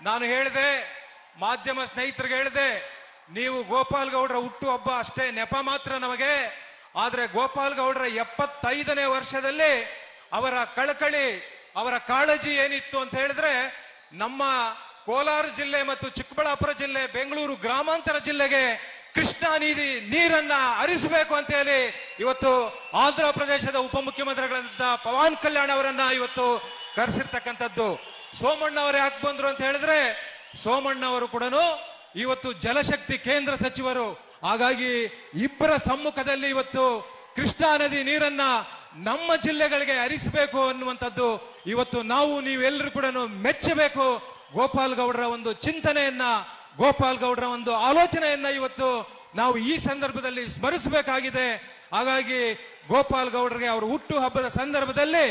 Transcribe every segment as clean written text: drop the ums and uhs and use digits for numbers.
ನಾನು ಹೇಳಿದೆ, ಮಾಧ್ಯಮ ಸ್ನೇಹಿತರಿಗೆ ಹೇಳಿದೆ, ನೀವು ಗೋಪಾಲ್ ಗೌಡ್ರ ಹುಟ್ಟು ಹಬ್ಬ ಅಷ್ಟೇ ನೆಪ ಮಾತ್ರ ನಮಗೆ. ಆದ್ರೆ ಗೋಪಾಲ್ ಗೌಡ್ರ 75ನೇ ವರ್ಷದಲ್ಲಿ ಅವರ ಕಳಕಳಿ, ಅವರ ಕಾಳಜಿ ಏನಿತ್ತು ಅಂತ ಹೇಳಿದ್ರೆ, ನಮ್ಮ ಕೋಲಾರ ಜಿಲ್ಲೆ ಮತ್ತು ಚಿಕ್ಕಬಳ್ಳಾಪುರ ಜಿಲ್ಲೆ, ಬೆಂಗಳೂರು ಗ್ರಾಮಾಂತರ ಜಿಲ್ಲೆಗೆ ಕೃಷ್ಣಾ ನೀರನ್ನ ಹರಿಸಬೇಕು ಅಂತ ಹೇಳಿ ಇವತ್ತು ಆಂಧ್ರ ಪ್ರದೇಶದ ಉಪಮುಖ್ಯಮಂತ್ರಿಗಳಾದ ಪವನ್ ಕಲ್ಯಾಣ್ ಅವರನ್ನ ಇವತ್ತು ಕರೆಸಿರ್ತಕ್ಕಂಥದ್ದು. ಸೋಮಣ್ಣ ಅವರು ಯಾಕೆ ಬಂದ್ರು ಅಂತ ಹೇಳಿದ್ರೆ, ಸೋಮಣ್ಣ ಅವರು ಕೂಡ ಇವತ್ತು ಜಲಶಕ್ತಿ ಕೇಂದ್ರ ಸಚಿವರು. ಹಾಗಾಗಿ ಇಬ್ಬರ ಸಮ್ಮುಖದಲ್ಲಿ ಇವತ್ತು ಕೃಷ್ಣಾ ನದಿ ನೀರನ್ನ ನಮ್ಮ ಜಿಲ್ಲೆಗಳಿಗೆ ಹರಿಸಬೇಕು ಅನ್ನುವಂಥದ್ದು ಇವತ್ತು ನೀವೆಲ್ಲರೂ ಕೂಡ ಮೆಚ್ಚಬೇಕು. ಗೋಪಾಲ್ ಗೌಡ್ರ ಒಂದು ಚಿಂತನೆಯನ್ನ, ಗೋಪಾಲ್ ಗೌಡ್ರ ಒಂದು ಆಲೋಚನೆಯನ್ನ ಇವತ್ತು ನಾವು ಈ ಸಂದರ್ಭದಲ್ಲಿ ಸ್ಮರಿಸಬೇಕಾಗಿದೆ. ಹಾಗಾಗಿ ಗೋಪಾಲ್ ಗೌಡ್ರಿಗೆ ಅವರ ಹುಟ್ಟು ಹಬ್ಬದ ಸಂದರ್ಭದಲ್ಲಿ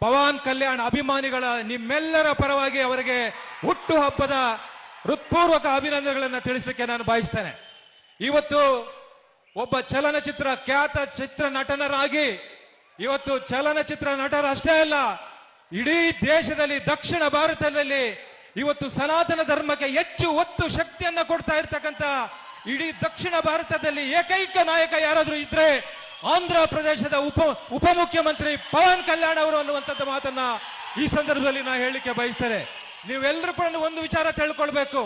ಪವನ್ ಕಲ್ಯಾಣ್ ಅಭಿಮಾನಿಗಳ ನಿಮ್ಮೆಲ್ಲರ ಪರವಾಗಿ ಅವರಿಗೆ ಹುಟ್ಟು ಹಬ್ಬದ ಹೃತ್ಪೂರ್ವಕ ಅಭಿನಂದನೆಗಳನ್ನು ತಿಳಿಸಲಿಕ್ಕೆ ನಾನು ಬಯಸ್ತೇನೆ. ಇವತ್ತು ಒಬ್ಬ ಚಲನಚಿತ್ರ ಖ್ಯಾತ ಚಿತ್ರ ನಟನರಾಗಿ, ಇವತ್ತು ಚಲನಚಿತ್ರ ನಟರಷ್ಟೇ ಅಲ್ಲ, ಇಡೀ ದೇಶದಲ್ಲಿ, ದಕ್ಷಿಣ ಭಾರತದಲ್ಲಿ ಇವತ್ತು ಸನಾತನ ಧರ್ಮಕ್ಕೆ ಹೆಚ್ಚು ಒತ್ತು ಶಕ್ತಿಯನ್ನ ಕೊಡ್ತಾ ಇರ್ತಕ್ಕಂಥ ಇಡೀ ದಕ್ಷಿಣ ಭಾರತದಲ್ಲಿ ಏಕೈಕ ನಾಯಕ ಯಾರಾದ್ರೂ ಇದ್ರೆ ಆಂಧ್ರ ಪ್ರದೇಶದ ಉಪಮುಖ್ಯಮಂತ್ರಿ ಪವನ್ ಕಲ್ಯಾಣ್ ಅವರು ಅನ್ನುವಂಥದ್ದು ಮಾತನ್ನ ಈ ಸಂದರ್ಭದಲ್ಲಿ ನಾ ಹೇಳಲಿಕ್ಕೆ ಬಯಸ್ತೇನೆ. ನೀವೆಲ್ಲರೂ ಕೂಡ ಒಂದು ವಿಚಾರ ತಿಳ್ಕೊಳ್ಬೇಕು.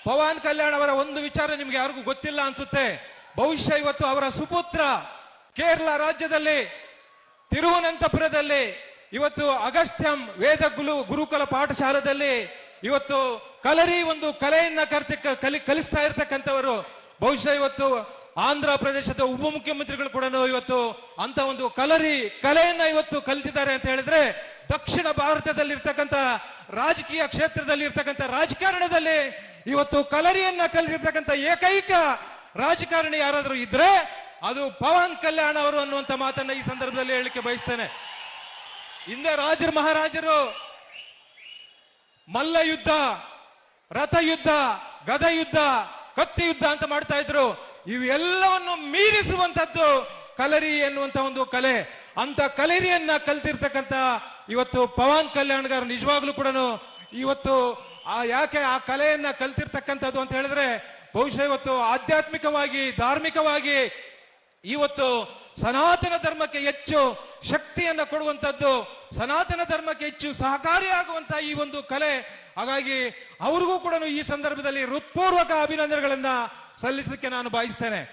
ಪವನ್ ಕಲ್ಯಾಣ್ ಅವರ ಒಂದು ವಿಚಾರ ನಿಮ್ಗೆ ಯಾರಿಗೂ ಗೊತ್ತಿಲ್ಲ ಅನ್ಸುತ್ತೆ. ಬಹುಶಃ ಇವತ್ತು ಅವರ ಸುಪುತ್ರ ಕೇರಳ ರಾಜ್ಯದಲ್ಲಿ ತಿರುವನಂತಪುರದಲ್ಲಿ ಇವತ್ತು ಅಗಸ್ತ್ಯಂ ವೇದ ಗುರುಕುಲ ಪಾಠಶಾಲೆಯಲ್ಲಿ ಇವತ್ತು ಕಲರಿ ಒಂದು ಕಲೆಯನ್ನ ಕಲಿಸ್ತಾ ಇರ್ತಕ್ಕಂಥವರು. ಬಹುಶಃ ಇವತ್ತು ಆಂಧ್ರ ಪ್ರದೇಶದ ಉಪಮುಖ್ಯಮಂತ್ರಿಗಳು ಕೂಡ ಇವತ್ತು ಅಂತ ಒಂದು ಕಲೆಯನ್ನ ಇವತ್ತು ಕಲಿತಿದ್ದಾರೆ ಅಂತ ಹೇಳಿದ್ರೆ, ದಕ್ಷಿಣ ಭಾರತದಲ್ಲಿ ಇರ್ತಕ್ಕಂಥ ರಾಜಕೀಯ ಕ್ಷೇತ್ರದಲ್ಲಿ ಇರ್ತಕ್ಕಂಥ ರಾಜಕಾರಣದಲ್ಲಿ ಇವತ್ತು ಕಲರಿಯನ್ನ ಕಲಿತಿರ್ತಕ್ಕಂಥ ಏಕೈಕ ರಾಜಕಾರಣಿ ಯಾರಾದ್ರೂ ಇದ್ರೆ ಅದು ಪವನ್ ಕಲ್ಯಾಣ್ ಅವರು ಅನ್ನುವಂಥ ಮಾತನ್ನ ಈ ಸಂದರ್ಭದಲ್ಲಿ ಹೇಳಲಿಕ್ಕೆ ಬಯಸ್ತೇನೆ. ಹಿಂದೆ ರಾಜರು ಮಹಾರಾಜರು ಮಲ್ಲ ಯುದ್ಧ, ರಥ ಯುದ್ಧ, ಗದ ಯುದ್ಧ, ಕತ್ತಿ ಯುದ್ಧ ಅಂತ ಮಾಡ್ತಾ ಇದ್ರು. ಇವೆಲ್ಲವನ್ನು ಮೀರಿಸುವಂತದ್ದು ಕಲರಿ ಎನ್ನುವಂತ ಒಂದು ಕಲೆ. ಅಂತ ಕಲರಿಯನ್ನ ಕಲ್ತಿರ್ತಕ್ಕಂಥ ಇವತ್ತು ಪವನ್ ಕಲ್ಯಾಣ್ ಗಾರು ನಿಜವಾಗ್ಲೂ ಕೂಡ ಇವತ್ತು ಯಾಕೆ ಆ ಕಲೆಯನ್ನ ಕಲ್ತಿರ್ತಕ್ಕಂಥದ್ದು ಅಂತ ಹೇಳಿದ್ರೆ, ಬಹುಶಃ ಇವತ್ತು ಆಧ್ಯಾತ್ಮಿಕವಾಗಿ, ಧಾರ್ಮಿಕವಾಗಿ ಇವತ್ತು ಸನಾತನ ಧರ್ಮಕ್ಕೆ ಹೆಚ್ಚು ಶಕ್ತಿಯನ್ನ ಕೊಡುವಂತದ್ದು, ಸನಾತನ ಧರ್ಮಕ್ಕೆ ಹೆಚ್ಚು ಸಹಕಾರಿಯಾಗುವಂತಹ ಈ ಒಂದು ಕಲೆ. ಹಾಗಾಗಿ ಅವ್ರಿಗೂ ಕೂಡ ಈ ಸಂದರ್ಭದಲ್ಲಿ ಹೃತ್ಪೂರ್ವಕ ಅಭಿನಂದನೆಗಳನ್ನ ಸಲ್ಲಿಸಲಿಕ್ಕೆ ನಾನು ಬಯಸ್ತೇನೆ.